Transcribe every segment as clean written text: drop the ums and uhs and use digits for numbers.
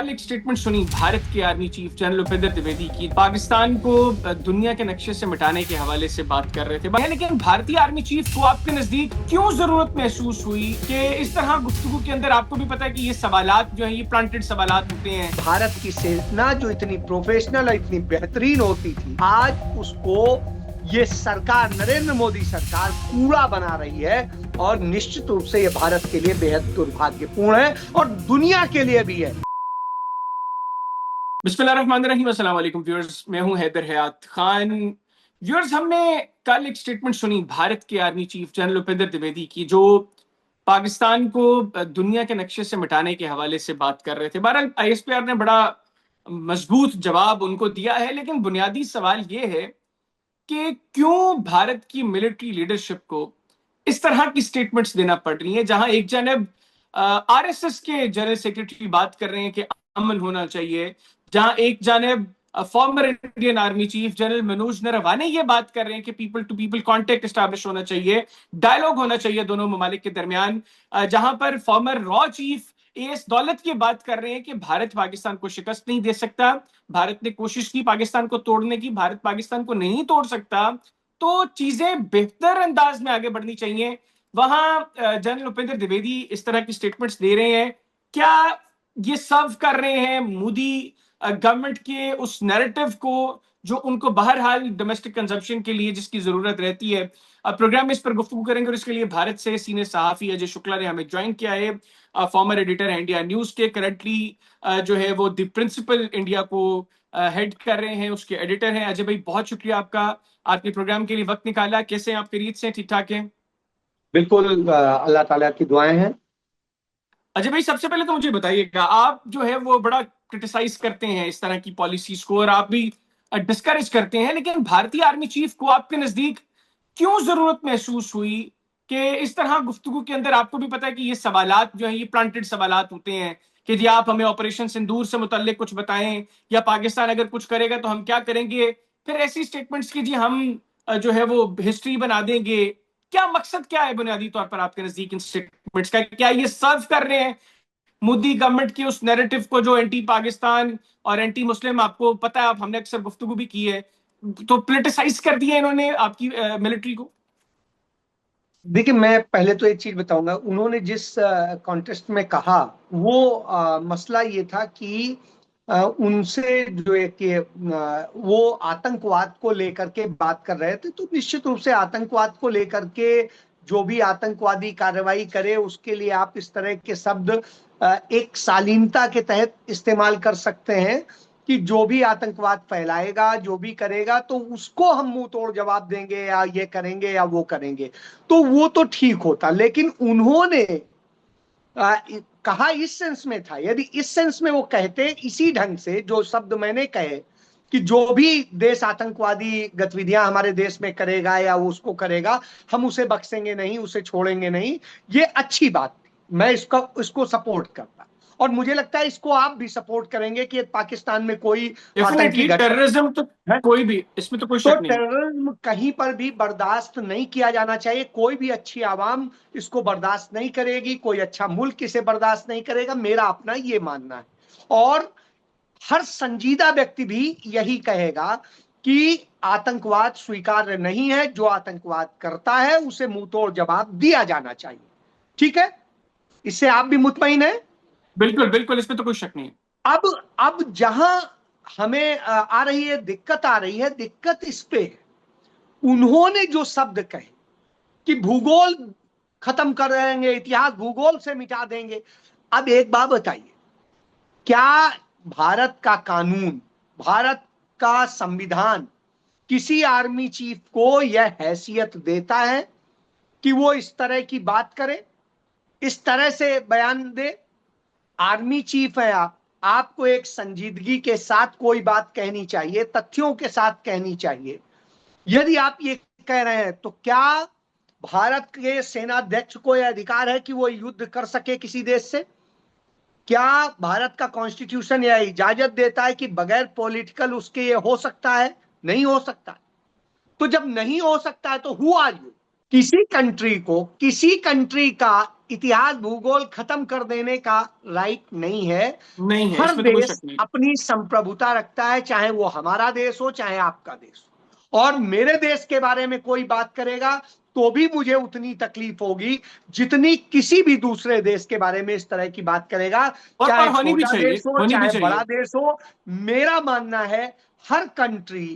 कल एक स्टेटमेंट सुनी भारत के army chief general Upendra Dwivedi की। पाकिस्तान को दुनिया के नक्शे से मिटाने के हवाले से बात कर रहे थे, लेकिन भारतीय आर्मी चीफ को आपके नजदीक क्यों जरूरत महसूस हुई कि इस तरह गुफ्तगू के अंदर आपको भी पता है कि ये सवालात जो है ये प्लांटेड सवालात होते हैं। भारत की सेना जो इतनी प्रोफेशनल और इतनी बेहतरीन होती थी, आज उसको ये सरकार, नरेंद्र मोदी सरकार कूड़ा बना रही है और निश्चित रूप से ये भारत के लिए बेहद दुर्भाग्यपूर्ण है और दुनिया के लिए भी है। बिस्मिल्लाहिर्रहमानिर्रहीम, अस्सलाम वालेकुम व्यूअर्स, मैं हूं हैदर हयात खान। व्यूअर्स, हमने कल एक स्टेटमेंट सुनी भारत के army chief general Upendra Dwivedi की, जो पाकिस्तान को दुनिया के नक्शे से मिटाने के हवाले से बात कर रहे थे। बहरहाल आईएसपीआर ने बड़ा मजबूत जवाब उनको दिया है, लेकिन बुनियादी सवाल ये है कि क्यों भारत की मिलिट्री लीडरशिप को इस तरह की स्टेटमेंट्स देना पड़ रही है, जहां एक जानब आरएसएस के जनरल सेक्रेटरी बात कर रहे हैं कि अमन होना चाहिए, जहां एक जानब former Indian army chief general Manoj Naravane ये बात कर रहे हैं कि people to people contact establish होना चाहिए, डायलॉग होना चाहिए दोनों ममालिक के दरमियान, जहां पर फॉर्मर रॉ चीफ एएस दौलत की बात कर रहे हैं कि भारत पाकिस्तान को शिकस्त नहीं दे सकता, भारत ने कोशिश की पाकिस्तान को तोड़ने की, भारत पाकिस्तान को नहीं तोड़ सकता, तो चीजें बेहतर अंदाज में आगे बढ़नी चाहिए। वहां जनरल उपेंद्र द्विवेदी इस तरह की स्टेटमेंट्स दे रहे हैं। क्या ये सर्व कर रहे हैं मोदी गवर्नमेंट के उस नैरेटिव को जो उनको बहरहाल डोमेस्टिक कंजम्पशन के लिए जिसकी जरूरत रहती है? अब प्रोग्राम में इस पर गुफ्तगू करेंगे और इसके लिए भारत से सीनियर सहाफी अजय शुक्ला ने हमें ज्वाइन किया है। फॉर्मर एडिटर है इंडिया न्यूज के, करंटली जो है वो द प्रिंसिपल इंडिया को हेड कर रहे हैं, उसके एडिटर हैं। अजय भाई, बहुत शुक्रिया आपका, आपके प्रोग्राम के लिए वक्त निकाला। कैसे हैं आप? खैरियत से? ठीक ठाक हैं? बिल्कुल, अल्लाह ताला की दुआएं हैं। अजय भाई, सबसे पहले तो मुझे बताइएगा, आप जो है वो बड़ा क्रिटिसाइज करते हैं इस तरह की पॉलिसीज को और आप भी डिस्करेज करते हैं, लेकिन भारतीय आर्मी चीफ को आपके नजदीक क्यों जरूरत महसूस हुई कि इस तरह गुफ्तगू के अंदर आपको भी पता है कि ये सवालात जो है ये प्लांटेड सवालात होते हैं कि जी आप हमें ऑपरेशन सिंदूर से मुतल्लिक कुछ बताएं, या पाकिस्तान अगर कुछ करेगा तो हम क्या करेंगे, फिर ऐसी स्टेटमेंट्स की जी हम जो है वो हिस्ट्री बना देंगे। क्या मकसद क्या है बुनियादी तौर पर आपके नजदीक इन स्टेटमेंट्स का? क्या ये सर्व कर रहे हैं मोदी गवर्नमेंट की उस नैरेटिव को जो एंटी पाकिस्तान और एंटी मुस्लिम, आपको पता है, आप हमने अक्सर गुफ्तगू भी की है, तो पोलिटिसाइज कर दिया इन्होंने आपकी मिलिट्री को? देखिए, मैं पहले तो एक चीज बताऊंगा, उन्होंने जिस कॉन्टेस्ट में कहा वो मसला ये था कि उनसे जो है कि वो आतंकवाद को लेकर के बात कर रहे थे, तो निश्चित रूप से आतंकवाद को लेकर के जो भी आतंकवादी कार्रवाई करे उसके लिए आप इस तरह के शब्द एक शालीनता के तहत इस्तेमाल कर सकते हैं कि जो भी आतंकवाद फैलाएगा, जो भी करेगा, तो उसको हम मुंह तोड़ जवाब देंगे या ये करेंगे या वो करेंगे, तो वो तो ठीक होता। लेकिन उन्होंने कहा इस सेंस में था, यदि इस सेंस में वो कहते इसी ढंग से जो शब्द मैंने कहे कि जो भी देश आतंकवादी गतिविधियां हमारे देश में करेगा या वो उसको करेगा, हम उसे बख्शेंगे नहीं, उसे छोड़ेंगे नहीं, ये अच्छी बात थी, मैं इसको सपोर्ट करता। और मुझे लगता है इसको आप भी सपोर्ट करेंगे कि पाकिस्तान में कोई आतंकी टेररिज्म तो है, कोई भी, इसमें तो कोई तो शक नहीं। टेररिज्म कहीं पर भी बर्दाश्त नहीं किया जाना चाहिए। कोई भी अच्छी आवाम इसको बर्दाश्त नहीं करेगी, कोई अच्छा मुल्क इसे बर्दाश्त नहीं करेगा, मेरा अपना ये मानना है। और हर संजीदा व्यक्ति भी यही कहेगा कि आतंकवाद स्वीकार्य नहीं है, जो आतंकवाद करता है उसे मुंहतोड़ जवाब दिया जाना चाहिए। ठीक है, इससे आप भी मुतमईन है? बिल्कुल बिल्कुल, इसमें तो कोई शक नहीं। अब जहां हमें आ रही है दिक्कत, दिक्कत इस पे है, उन्होंने जो शब्द कहे कि भूगोल खत्म कर देंगे, इतिहास भूगोल से मिटा देंगे। अब एक बात बताइए, क्या भारत का कानून, भारत का संविधान किसी आर्मी चीफ को यह हैसियत देता है कि वो इस तरह की बात करे, इस तरह से बयान दे? आर्मी चीफ है आप, आपको एक संजीदगी के साथ कोई बात कहनी चाहिए, तथ्यों के साथ कहनी चाहिए। यदि आप ये कह रहे हैं तो क्या भारत के सेनाध्यक्ष को यह अधिकार है कि वो युद्ध कर सके किसी देश से? क्या भारत का कॉन्स्टिट्यूशन यह इजाजत देता है कि बगैर पॉलिटिकल उसके ये हो सकता है? नहीं हो सकता। तो जब नहीं हो सकता है तो हु आर यू? किसी कंट्री का इतिहास भूगोल खत्म कर देने का राइट नहीं है। नहीं है, हर इसमें तो कोई देश शक नहीं। अपनी संप्रभुता रखता है, चाहे वो हमारा देश हो चाहे आपका देश हो। और मेरे देश के बारे में कोई बात करेगा तो भी मुझे उतनी तकलीफ होगी जितनी किसी भी दूसरे देश के बारे में इस तरह की बात करेगा, और चाहे होनी भी छोटा चाहिए, देश हो होनी भी चाहे बड़ा चाहिए। देश हो। मेरा मानना है हर कंट्री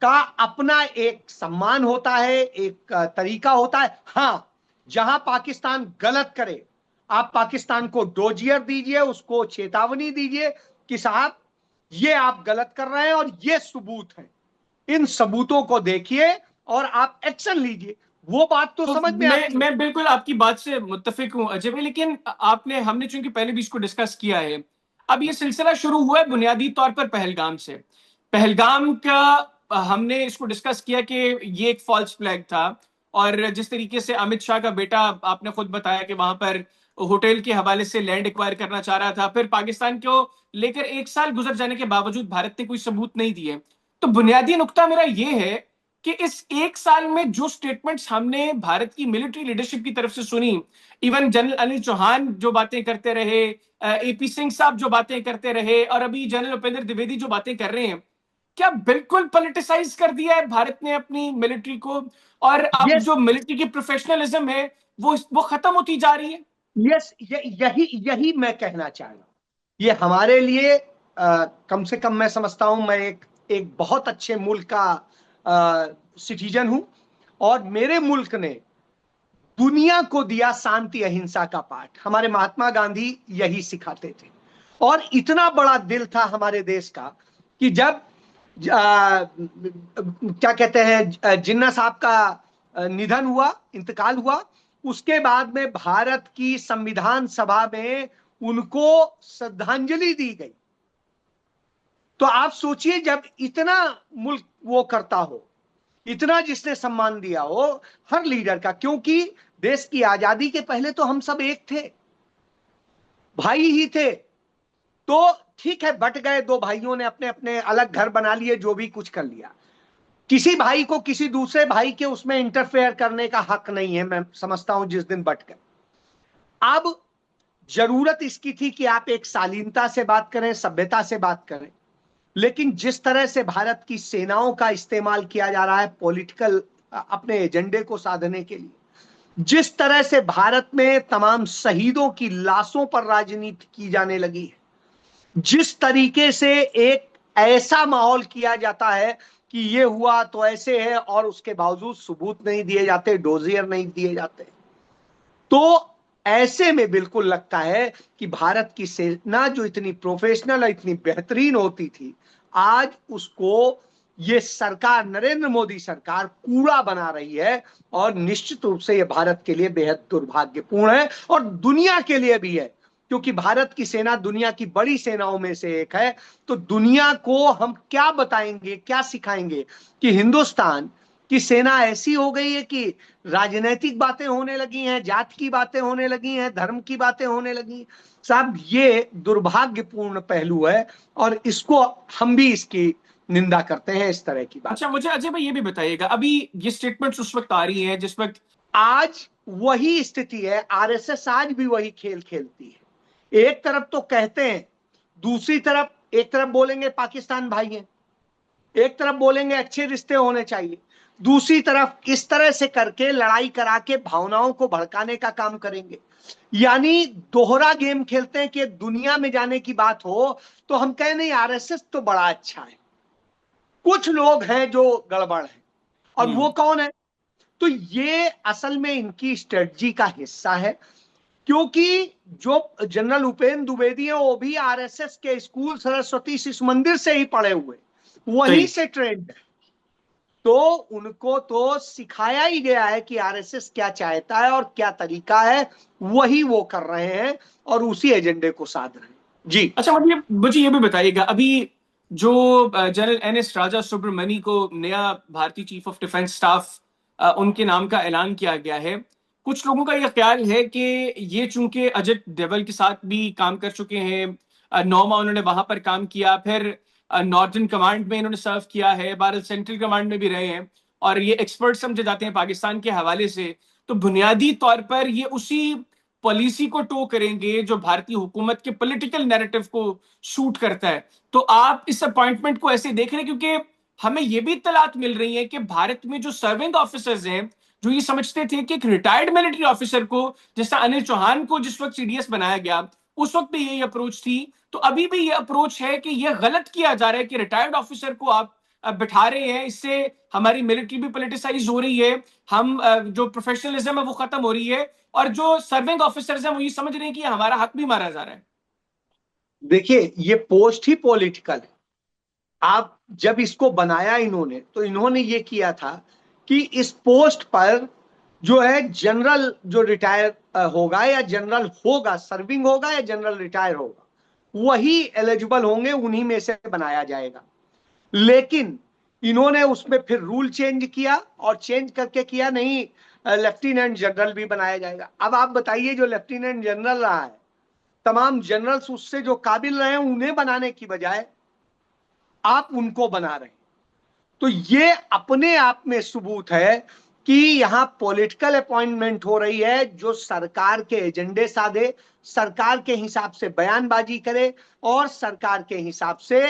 का अपना एक सम्मान होता है, एक तरीका होता है। हाँ, जहां पाकिस्तान गलत करे, आप पाकिस्तान को डोजियर दीजिए, उसको चेतावनी दीजिए कि साहब ये आप गलत कर रहे हैं और ये सबूत है, इन सबूतों को देखिए और आप एक्शन लीजिए। वो बात तो तो समझ में मैं आती है। मैं बिल्कुल आपकी बात से मुत्तफिक हूं अजय भाई, लेकिन आपने हमने चूंकि पहले भी इसको डिस्कस किया है, अब ये सिलसिला शुरू हुआ है बुनियादी तौर पर पहलगाम से। पहलगाम का हमने इसको डिस्कस किया कि ये एक फॉल्स फ्लैग था, और जिस तरीके से अमित शाह का बेटा, आपने खुद बताया कि वहां पर होटल के हवाले से लैंड एक्वायर करना चाह रहा था, फिर पाकिस्तान को लेकर 1 साल गुजर जाने के बावजूद भारत ने कोई सबूत नहीं दिए। तो बुनियादी नुकता मेरा ये है कि इस 1 साल में जो स्टेटमेंट्स हमने भारत की मिलिट्री लीडरशिप की तरफ से सुनी, इवन जनरल अनिल चौहान जो बातें करते रहे, एपी सिंह साहब जो बातें करते रहे, और अभी जनरल उपेंद्र द्विवेदी जो बातें कर रहे हैं, क्या बिल्कुल पॉलिटिसाइज कर दिया है भारत ने अपनी मिलिट्री को? और अब यस, जो मिलिट्री की प्रोफेशनलिज्म है वो खत्म होती जा रही है। यस, यही यही मैं कहना चाह रहा हूं। ये हमारे लिए कम से कम मैं समझता हूं, मैं एक बहुत अच्छे मुल्क का सिटीजन हूं, और मेरे मुल्क ने दुनिया को दिया शांति अहिंसा का पाठ। हमारे महात्मा गांधी यही सिखाते थे। और इतना बड़ा दिल था हमारे देश का कि जब क्या कहते हैं, जिन्ना साहब का निधन हुआ, इंतकाल हुआ, उसके बाद में भारत की संविधान सभा में उनको श्रद्धांजलि दी गई। तो आप सोचिए, जब इतना मुल्क वो करता हो, इतना जिसने सम्मान दिया हो हर लीडर का, क्योंकि देश की आजादी के पहले तो हम सब एक थे, भाई ही थे। तो ठीक है, बट गए, दो भाइयों ने अपने अपने अलग घर बना लिए, जो भी कुछ कर लिया। किसी भाई को किसी दूसरे भाई के उसमें इंटरफेयर करने का हक नहीं है, मैं समझता हूं, जिस दिन बट गए। अब जरूरत इसकी थी कि आप एक शालीनता से बात करें, सभ्यता से बात करें। लेकिन जिस तरह से भारत की सेनाओं का इस्तेमाल किया जा रहा है पॉलिटिकल अपने एजेंडे को साधने के लिए, जिस तरह से भारत में तमाम शहीदों की लाशों पर राजनीति की जाने लगी है, जिस तरीके से एक ऐसा माहौल किया जाता है कि ये हुआ तो ऐसे है, और उसके बावजूद सबूत नहीं दिए जाते, डोजियर नहीं दिए जाते, तो ऐसे में बिल्कुल लगता है कि भारत की सेना जो इतनी प्रोफेशनल और इतनी बेहतरीन होती थी, आज उसको ये सरकार, नरेंद्र मोदी सरकार, कूड़ा बना रही है। और निश्चित रूप से ये भारत के लिए बेहद दुर्भाग्यपूर्ण है, और दुनिया के लिए भी है, क्योंकि भारत की सेना दुनिया की बड़ी सेनाओं में से एक है। तो दुनिया को हम क्या बताएंगे, क्या सिखाएंगे कि हिंदुस्तान की सेना ऐसी हो गई है कि राजनीतिक बातें होने लगी हैं, जात की बातें होने लगी हैं, धर्म की बातें होने लगी। साहब, ये दुर्भाग्यपूर्ण पहलू है, और इसको हम भी इसकी निंदा करते हैं, इस तरह की बात। अच्छा, मुझे अजय भाई ये भी बताइएगा, अभी ये स्टेटमेंट्स उस वक्त आ रही है जिस वक्त आज वही स्थिति है, आरएसएस आज भी वही खेल खेलती है। एक तरफ तो कहते हैं, दूसरी तरफ एक तरफ बोलेंगे पाकिस्तान भाई है, एक तरफ बोलेंगे अच्छे रिश्ते होने चाहिए, दूसरी तरफ इस तरह से करके लड़ाई करा के भावनाओं को भड़काने का काम करेंगे। यानी दोहरा गेम खेलते हैं कि दुनिया में जाने की बात हो तो हम कहें नहीं, आरएसएस तो बड़ा अच्छा है, कुछ लोग हैं जो गड़बड़ है, और वो कौन है? तो ये असल में इनकी स्ट्रेटजी का हिस्सा है, क्योंकि जो जनरल उपेंद्र द्विवेदी है वो भी आरएसएस के स्कूल सरस्वती शिशु मंदिर से ही पढ़े हुए, वहीं सही। से ट्रेंड है। तो उनको तो सिखाया ही गया है कि आरएसएस क्या चाहता है और क्या तरीका है, वही वो कर रहे हैं और उसी एजेंडे को साध रहे हैं। जी। अच्छा, मुझे ये भी बताइएगा, अभी जो जनरल एनएस राजा सुब्रमणी को नया भारतीय चीफ ऑफ डिफेंस स्टाफ उनके नाम का ऐलान किया गया है, कुछ लोगों का यह ख्याल है कि ये चूंकि अजित डोभाल के साथ भी काम कर चुके हैं, 9 माह उन्होंने वहां पर काम किया, फिर नॉर्दर्न कमांड में इन्होंने सर्व किया है, भारत सेंट्रल कमांड में भी रहे हैं, और ये एक्सपर्ट समझे जाते हैं पाकिस्तान के हवाले से, तो बुनियादी तौर पर ये उसी पॉलिसी को टो करेंगे जो भारतीय हुकूमत के पॉलिटिकल नैरेटिव को सूट करता है। तो आप इस अपॉइंटमेंट को ऐसे देख रहे हैं, क्योंकि हमें यह भी इत्तलात मिल रही है कि भारत में जो सर्विंग ऑफिसर्स हैं, जो ये समझते थे कि एक रिटायर्ड मिलिट्री ऑफिसर को, जैसा अनिल चौहान को जिस वक्त सीडीएस बनाया गया, उस वक्त भी यही अप्रोच थी, तो अभी भी ये अप्रोच है कि यह गलत किया जा रहा है कि रिटायर्ड ऑफिसर को आप बिठा रहे हैं, इससे हमारी मिलिट्री भी पॉलिटिसाइज हो रही है, हम जो प्रोफेशनलिज्म है वो खत्म हो रही है, और जो सर्विंग ऑफिसर्स हैं वो ये समझ रहे हैं कि हमारा हक भी मारा जा रहा है। देखिए, ये पोस्ट ही पॉलिटिकल है। आप जब इसको बनाया इन्होंने, तो इन्होंने ये किया था कि इस पोस्ट पर जो है जनरल जो रिटायर होगा या जनरल होगा, सर्विंग होगा या जनरल रिटायर होगा, वही एलिजिबल होंगे, उन्हीं में से बनाया जाएगा। लेकिन इन्होंने उसमें फिर रूल चेंज किया, और चेंज करके किया नहीं, लेफ्टिनेंट जनरल भी बनाया जाएगा। अब आप बताइए, जो लेफ्टिनेंट जनरल रहा है, तमाम जनरल्स उससे जो काबिल रहे हैं, उन्हें बनाने की बजाय आप उनको बना रहे हैं। तो ये अपने आप में सबूत है कि यहां पॉलिटिकल अपॉइंटमेंट हो रही है, जो सरकार के एजेंडे साधे, सरकार के हिसाब से बयानबाजी करे, और सरकार के हिसाब से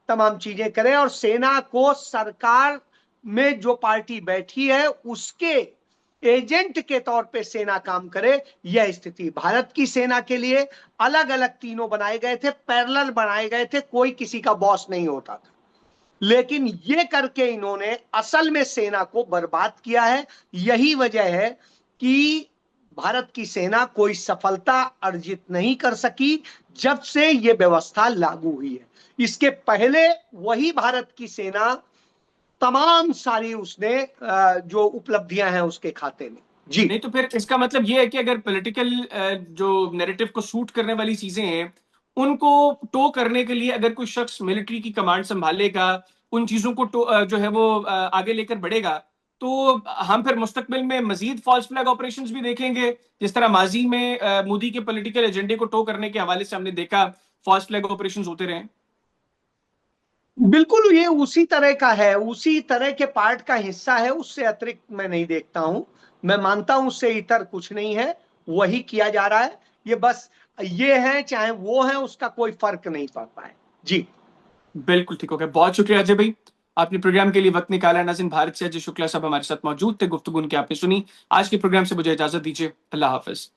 तमाम चीजें करे, और सेना को सरकार में जो पार्टी बैठी है उसके एजेंट के तौर पे सेना काम करे। यह स्थिति भारत की सेना के लिए अलग अलग तीनों बनाए गए थे, पैरेलल बनाए गए थे, कोई किसी का बॉस नहीं होता था। लेकिन ये करके इन्होंने असल में सेना को बर्बाद किया है। यही वजह है कि भारत की सेना कोई सफलता अर्जित नहीं कर सकी जब से ये व्यवस्था लागू हुई है। इसके पहले वही भारत की सेना तमाम सारी उसने जो उपलब्धियां हैं उसके खाते में। जी नहीं, तो फिर इसका मतलब ये है कि अगर पॉलिटिकल जो नैरेटिव को सूट करने वाली चीजें हैं, उनको टो करने के लिए अगर कोई शख्स मिलिट्री की कमांड संभालेगा, उन चीजों को जो है वो आगे लेकर बढ़ेगा, तो हम फिर मुस्तकबिल में मजीद फॉल्स फ्लैग ऑपरेशंस भी देखेंगे, जिस तरह माजी में मोदी के पॉलिटिकल एजेंडे को टो करने के हवाले से हमने देखा फॉल्स फ्लैग ऑपरेशंस होते रहे। बिल्कुल, ये उसी तरह का है, उसी तरह के पार्ट का हिस्सा है, उससे अतिरिक्त मैं नहीं देखता हूं। मैं मानता हूं उससे इतर कुछ नहीं है, वही किया जा रहा है। ये बस ये है चाहे वो है, उसका कोई फर्क नहीं पड़ता है। जी बिल्कुल ठीक हो गया, बहुत शुक्रिया अजय भाई, आपने प्रोग्राम के लिए वक्त निकाला। नाज़रीन, भारत से अजय शुक्ला साहब हमारे साथ मौजूद थे, गुफ्तगू की आपने सुनी। आज के प्रोग्राम से मुझे इजाजत दीजिए, अल्लाह हाफिज।